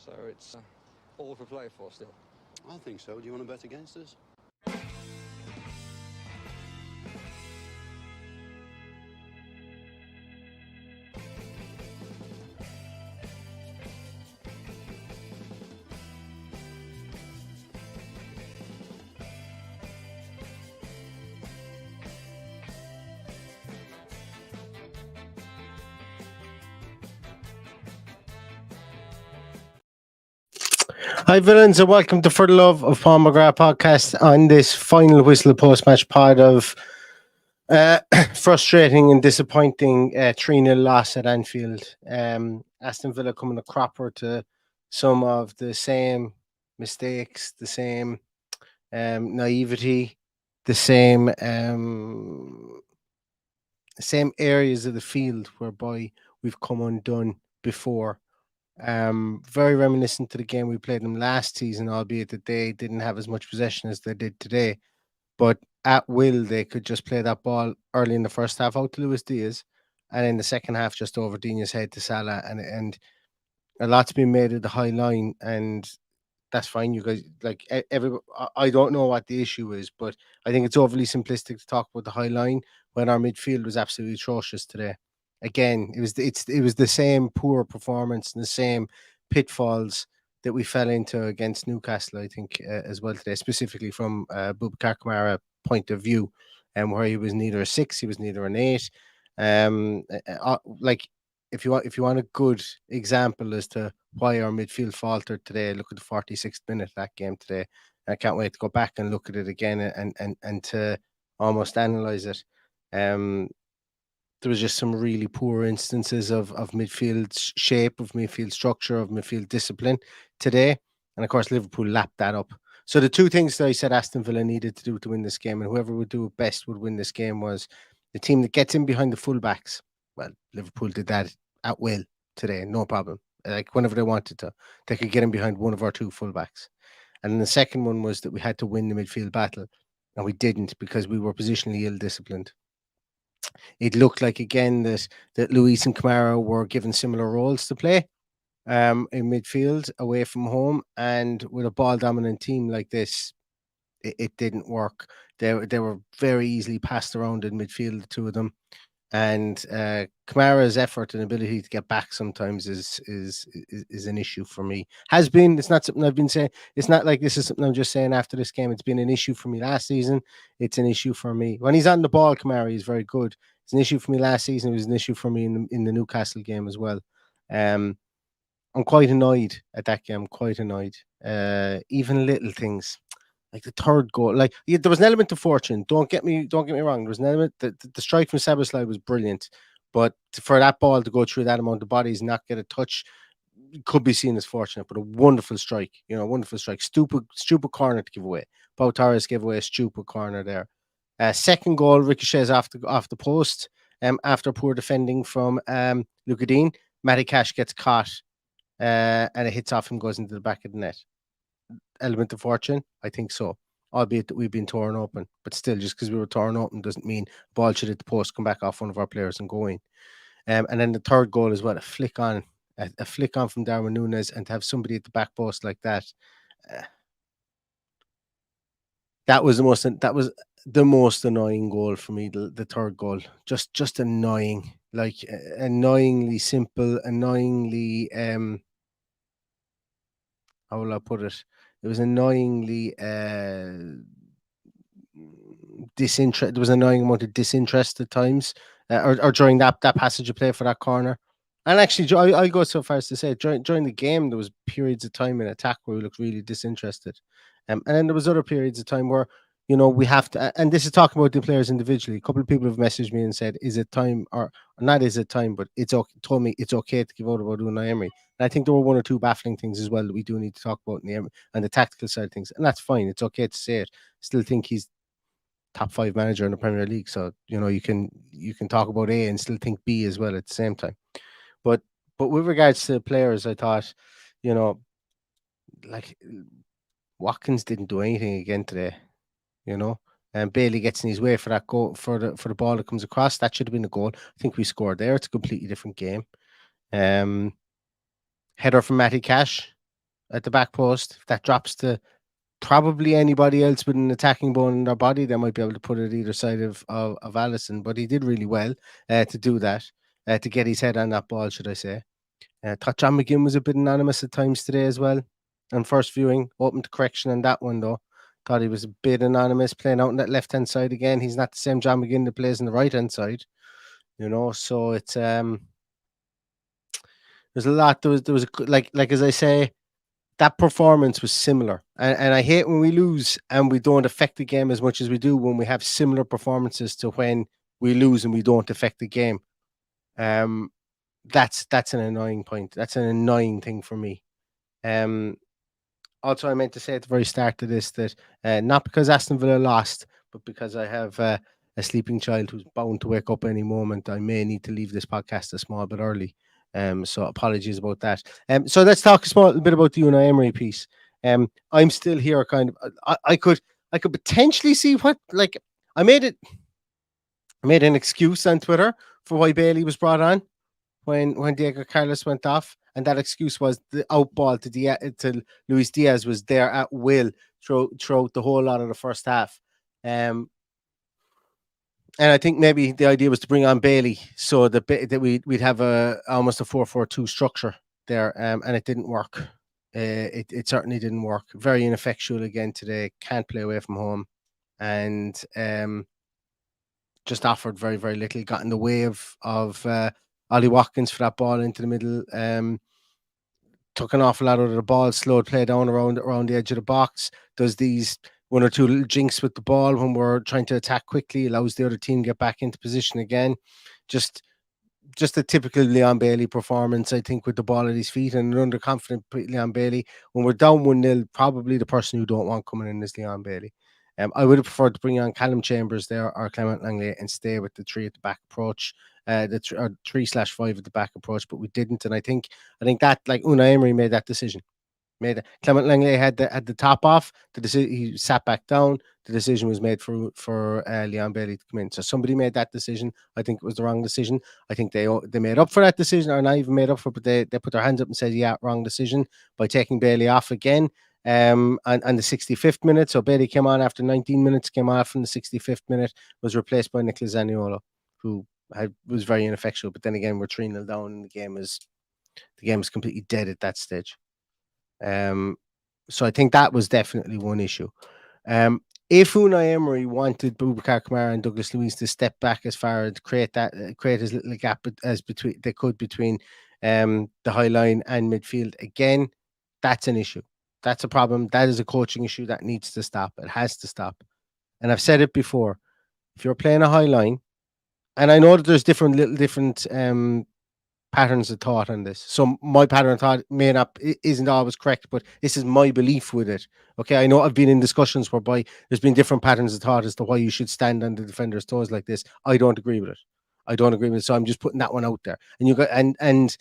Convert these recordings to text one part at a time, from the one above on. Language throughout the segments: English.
So it's all for play for still. I think so. Do you want to bet against us? Hi, villains, and welcome to For the Love of Paul McGrath podcast on this final whistle post-match pod of frustrating and disappointing 3-0 loss at Anfield. Aston Villa coming a cropper to some of the same mistakes, the same naivety, the same areas of the field whereby we've come undone before. Very reminiscent to the game we played them last season, albeit that they didn't have as much possession as they did today. But at will, they could just play that ball early in the first half out to Luis Diaz, and in the second half just over Dina's head to Salah, and a lot's been made of the high line, and that's fine. You guys, like I don't know what the issue is, but I think it's overly simplistic to talk about the high line when our midfield was absolutely atrocious today. Again, it was the same poor performance and the same pitfalls that we fell into against Newcastle, I think, as well today, specifically from Boubacar Kamara point of view, and where he was neither a 6, he was neither an 8. Like if you want a good example as to why our midfield faltered today, look at the 46th minute of that game today. I can't wait to go back and look at it again and to almost analyze it. There was just some really poor instances of midfield shape, of midfield structure, of midfield discipline today. And of course, Liverpool lapped that up. So the two things that I said Aston Villa needed to do to win this game, and whoever would do it best would win this game, was the team that gets in behind the fullbacks. Well, Liverpool did that at will today, no problem. Like whenever they wanted to, they could get in behind one of our two fullbacks. And then the second one was that we had to win the midfield battle, and we didn't because we were positionally ill-disciplined. It looked like again that Luis and Kamara were given similar roles to play in midfield away from home, and with a ball dominant team like this, it didn't work. They were very easily passed around in midfield, the two of them, and Kamara's effort and ability to get back sometimes is an issue for me. Has been. It's not something I've been saying. It's not like this is something I'm just saying after this game. It's been an issue for me last season. It's an issue for me when he's on the ball. Kamara is very good. It's an issue for me last season. It was an issue for me in the Newcastle game as well. I'm quite annoyed at that game. Quite annoyed. Even little things. Like the third goal, there was an element of fortune. Don't get me wrong. There was an element that the strike from Szoboszlai was brilliant, but for that ball to go through that amount of bodies and not get a touch could be seen as fortunate. But a wonderful strike, wonderful strike. Stupid corner to give away. Pau Torres gave away a stupid corner there. Second goal ricochets off the post. After poor defending from Luka Dean, Matty Cash gets caught, and it hits off him, goes into the back of the net. Element of fortune, I think so, albeit that we've been torn open, but still, just because we were torn open doesn't mean ball should hit the post, come back off one of our players and go in. And then the third goal as well, a flick on from Darwin Núñez, and to have somebody at the back post like that, that was the most annoying goal for me. The third goal, just annoying, like annoyingly simple, annoyingly how will I put it? It was annoyingly disinterest. There was an annoying amount of disinterest at times, or during that passage of play for that corner. And actually, I'll go so far as to say during the game there was periods of time in attack where we looked really disinterested, and then there was other periods of time where we have to. And this is talking about the players individually. A couple of people have messaged me and said, "Is it time?" or not? Is it time? But told me it's okay to give out about Unai Emery. And I think there were one or two baffling things as well that we do need to talk about in the tactical side of things, and that's fine. It's okay to say it. Still think he's top 5 manager in the Premier League, so you can talk about A and still think B as well at the same time. But with regards to players, I thought, like Watkins didn't do anything again today, and Bailey gets in his way for that goal, for the ball that comes across. That should have been a goal. I think we scored there. It's a completely different game. Header from Matty Cash. at the back post. If that drops to probably anybody else with an attacking bone in their body, they might be able to put it either side of Allison. But he did really well to do that, to get his head on that ball, should I say. Thought John McGinn was a bit anonymous at times today as well. On first viewing, open to correction on that one though. Thought he was a bit anonymous playing out on that left hand side again. He's not the same John McGinn that plays on the right hand side, So it's there's a lot. There was like as I say, that performance was similar, and I hate when we lose and we don't affect the game as much as we do when we have similar performances to when we lose and we don't affect the game. That's an annoying point. That's an annoying thing for me. Also, I meant to say at the very start of this that not because Aston Villa lost, but because I have a sleeping child who's bound to wake up any moment, I may need to leave this podcast a small bit early. So apologies about that. So let's talk a small bit about the Unai Emery piece. I'm still here, kind of. I could potentially see what, like, I made an excuse on Twitter for why Bailey was brought on when Diego Carlos went off, and that excuse was the outball to Luis Diaz was there at will throughout the whole lot of the first half. And I think maybe the idea was to bring on Bailey so that we'd have almost a 4-4-2 structure there, and it didn't work. It certainly didn't work. Very ineffectual again today. Can't play away from home, and just offered very, very little. Got in the way of Ollie Watkins for that ball into the middle. Took an awful lot out of the ball. Slowed play down around the edge of the box. Does these one or two little jinks with the ball when we're trying to attack quickly. Allows the other team to get back into position again. Just a typical Leon Bailey performance, I think, with the ball at his feet, and an underconfident Leon Bailey. When we're down 1-0, probably the person you don't want coming in is Leon Bailey. I would have preferred to bring on Callum Chambers there or Clement Langley and stay with the 3 at the back approach, the 3/5 at the back approach, but we didn't. And I think that, like, Unai Emery made that decision. Clement Langley had the top off. He sat back down. The decision was made for Leon Bailey to come in. So somebody made that decision. I think it was the wrong decision. I think they made up for that decision, or not even made up for, but they put their hands up and said, yeah, wrong decision, by taking Bailey off again. And the 65th minute. So Bailey came on after 19 minutes, came off in the 65th minute, was replaced by Nicola Zaniolo, who was very ineffectual. But then again, we're 3-0 down, and the game is completely dead at that stage. So I think that was definitely one issue. If Unai Emery wanted Boubacar Kamara and Douglas Luiz to step back as far as create as little a gap as between the high line and midfield, again, that's an issue. That's a problem. That is a coaching issue that needs to stop. It has to stop. And I've said it before. If you're playing a high line, and I know that there's different patterns of thought on this. So my pattern of thought isn't always correct, but this is my belief with it. Okay, I know I've been in discussions whereby there's been different patterns of thought as to why you should stand on the defender's toes like this. I don't agree with it. So I'm just putting that one out there. And you got and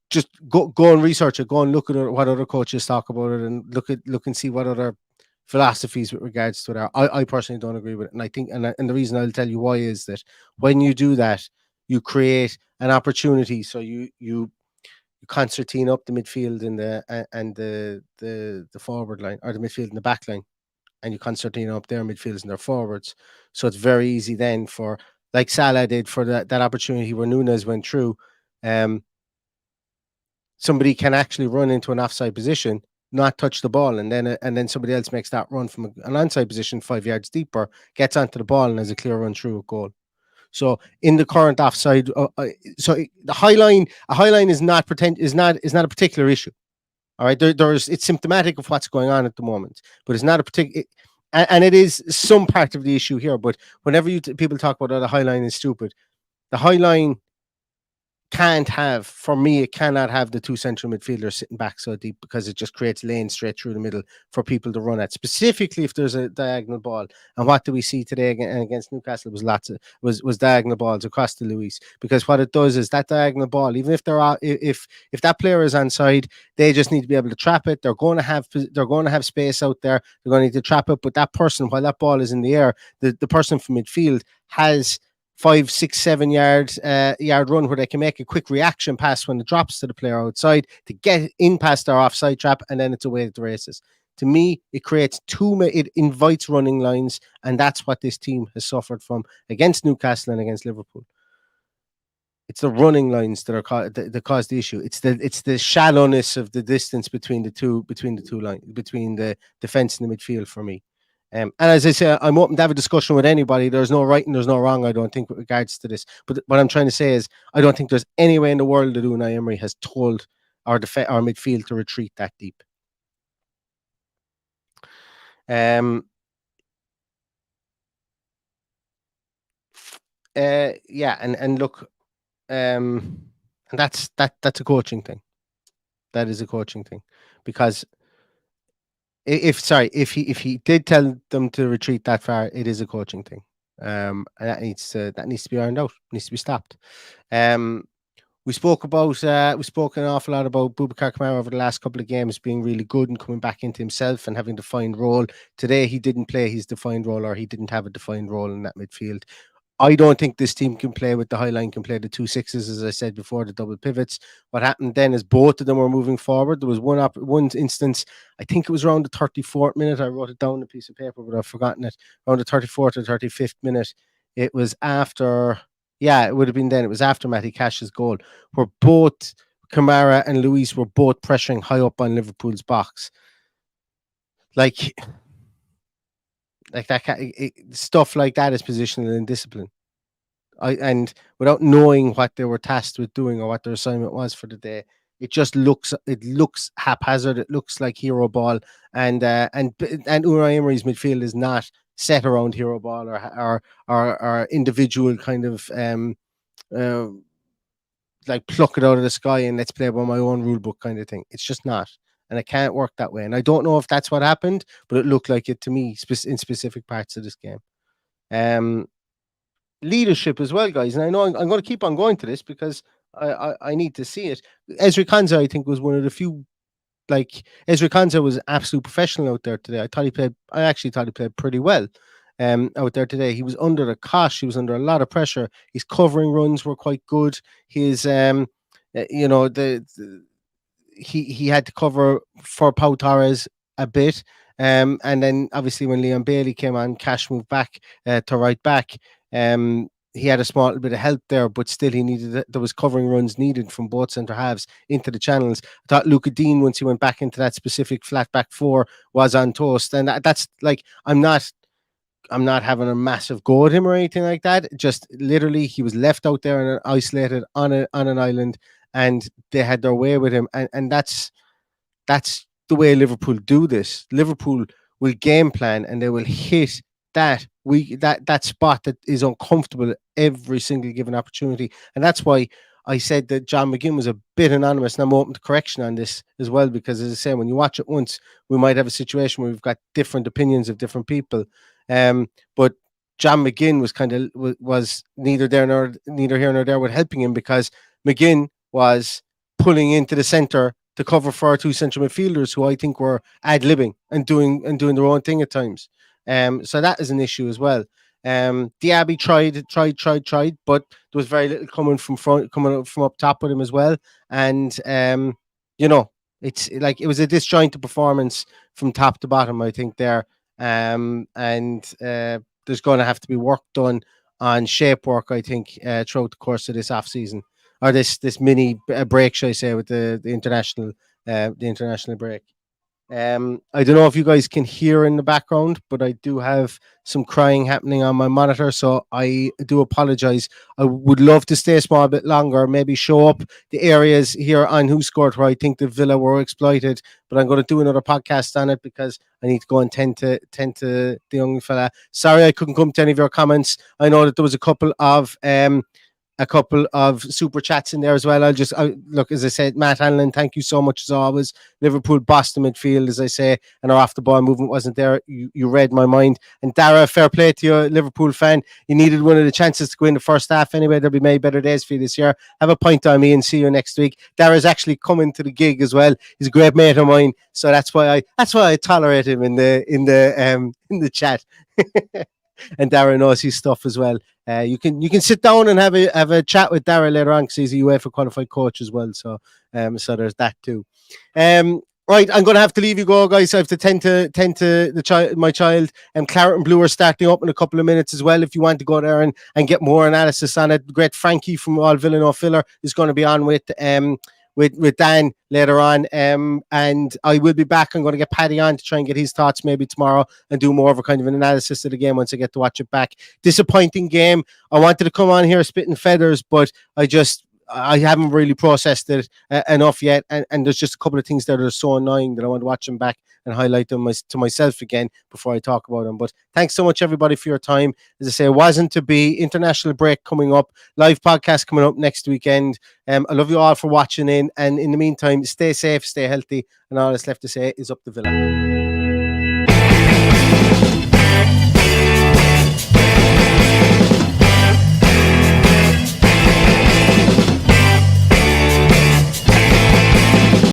just go and research it. Go and look at what other coaches talk about it, and look and see what other philosophies with regards to it. I personally don't agree with it, and I think, and the reason I'll tell you why is that when you do that, you create an opportunity. So you concertina up the midfield and the forward line, or the midfield and the back line, and you concertina up their midfields and their forwards. So it's very easy then for, like Salah did, for that opportunity where Núñez went through. Somebody can actually run into an offside position, not touch the ball, and then somebody else makes that run from an onside position 5 yards deeper, gets onto the ball, and has a clear run through a goal. So in the current offside, so the a high line is not a particular issue. All right, it's symptomatic of what's going on at the moment, but it's not a particular, and it is some part of the issue here. But whenever people talk about the high line is stupid, the high line cannot have the two central midfielders sitting back so deep, because it just creates lanes straight through the middle for people to run at, specifically if there's a diagonal ball. And what do we see today against Newcastle was diagonal balls across to Luis, because what it does is that diagonal ball, even if if that player is onside, they just need to be able to trap it. They're going to have space out there. They're going to need to trap it, but that person, while that ball is in the air, the person from midfield has 5, 6, 7 yard run where they can make a quick reaction pass when it drops to the player outside to get in past our offside trap, and then it's away to the races. To me, it creates it invites running lines, and that's what this team has suffered from against Newcastle and against Liverpool. It's the running lines that are that cause the issue. It's the shallowness of the distance between the two lines, between the defense and the midfield for me. And as I say, I'm open to have a discussion with anybody. There's no right and there's no wrong, I don't think, with regards to this. But what I'm trying to say is, I don't think there's any way in the world that Unai Emery has told our midfield to retreat that deep. Yeah, and look, and that's a coaching thing. That is a coaching thing, because if he did tell them to retreat that far, it is a coaching thing. And that needs to be ironed out. Needs to be stopped. We spoke an awful lot about Boubacar Kamara over the last couple of games being really good and coming back into himself and having a defined role. Today he didn't play his defined role, or he didn't have a defined role in that midfield. I don't think this team can play with the high line, can play the 2 6s, as I said before, the double pivots. What happened then is both of them were moving forward. There was one instance, I think it was around the 34th minute. I wrote it down on a piece of paper, but I've forgotten it. Around the 34th or 35th minute. It was after, it would have been then. It was after Matty Cash's goal, where both Kamara and Luis were both pressuring high up on Liverpool's box. Like that stuff like that is positional indiscipline. And without knowing what they were tasked with doing or what their assignment was for the day, it looks haphazard. It looks like hero ball, and Unai Emery's midfield is not set around hero ball or individual kind of like pluck it out of the sky and let's play by my own rule book kind of thing. It's just not. And it can't work that way. And I don't know if that's what happened, but it looked like it to me in specific parts of this game. Leadership as well, guys. And I know I'm going to keep on going to this because I need to see it. Ezri Konsa, I think, was one of the few. Ezri Konsa was an absolute professional out there today. I actually thought he played pretty well out there today. He was under the cosh. He was under a lot of pressure. His covering runs were quite good. His, he had to cover for Pau Torres a bit. And then obviously when Leon Bailey came on, Cash moved back to right back. He had a small bit of help there, but still there was covering runs needed from both centre halves into the channels. I thought Luca Dean, once he went back into that specific flat back four, was on toast. And that's like, I'm not having a massive go at him or anything like that. Just literally, he was left out there and isolated on an island, and they had their way with him. And that's the way Liverpool do this. Liverpool will game plan and they will hit that spot that is uncomfortable every single given opportunity. And that's why I said that John McGinn was a bit anonymous, and I'm open to correction on this as well, because as I say, when you watch it once, we might have a situation where we've got different opinions of different people. But John McGinn was neither here nor there with helping him, because McGinn was pulling into the centre to cover for our two central midfielders, who I think were ad-libbing and doing their own thing at times. So that is an issue as well. Diaby tried, but there was very little coming from up top with him as well. And it's like it was a disjointed performance from top to bottom, I think there. And there's going to have to be work done on shape work, I think, throughout the course of this off season, or this mini break, shall I say, with the international break. I don't know if you guys can hear in the background, but I do have some crying happening on my monitor, so I do apologize. I would love to stay a small bit longer, maybe show up the areas here on Who Scored where I think the Villa were exploited, but I'm going to do another podcast on it because I need to go and tend to the young fella. Sorry I couldn't come to any of your comments. I know that there was a couple of super chats in there as well. Look, as I said, Matt Hanlon, thank you so much as always. Liverpool bossed the midfield, as I say, and our off the ball movement wasn't there. You read my mind. And Dara, fair play to you, Liverpool fan. You needed one of the chances to go in the first half anyway. There'll be many better days for you this year. Have a pint on me and see you next week. Dara's actually coming to the gig as well. He's a great mate of mine, so that's why I tolerate him in the chat. and Dara knows his stuff as well. You can sit down and have a chat with Dara later on because he's a UEFA qualified coach as well. So so there's that too. Right, I'm going to have to leave you go, guys. I have to tend to my child. Claret and Blue are starting up in a couple of minutes as well. If you want to go there and get more analysis on it, great Frankie from All Villa No Filler is going to be on with Dan later on. And I will be back. I'm going to get Paddy on to try and get his thoughts maybe tomorrow and do more of a kind of an analysis of the game once I get to watch it back. Disappointing game. I wanted to come on here spitting feathers, but I haven't really processed it enough yet, and there's just a couple of things that are so annoying that I want to watch them back and highlight them to myself again before I talk about them. But thanks so much, everybody, for your time. As I say, it wasn't to be. International break coming up, live podcast coming up next weekend. I love you all for watching in, and in the meantime, stay safe, stay healthy, and all that's left to say is up the Villa.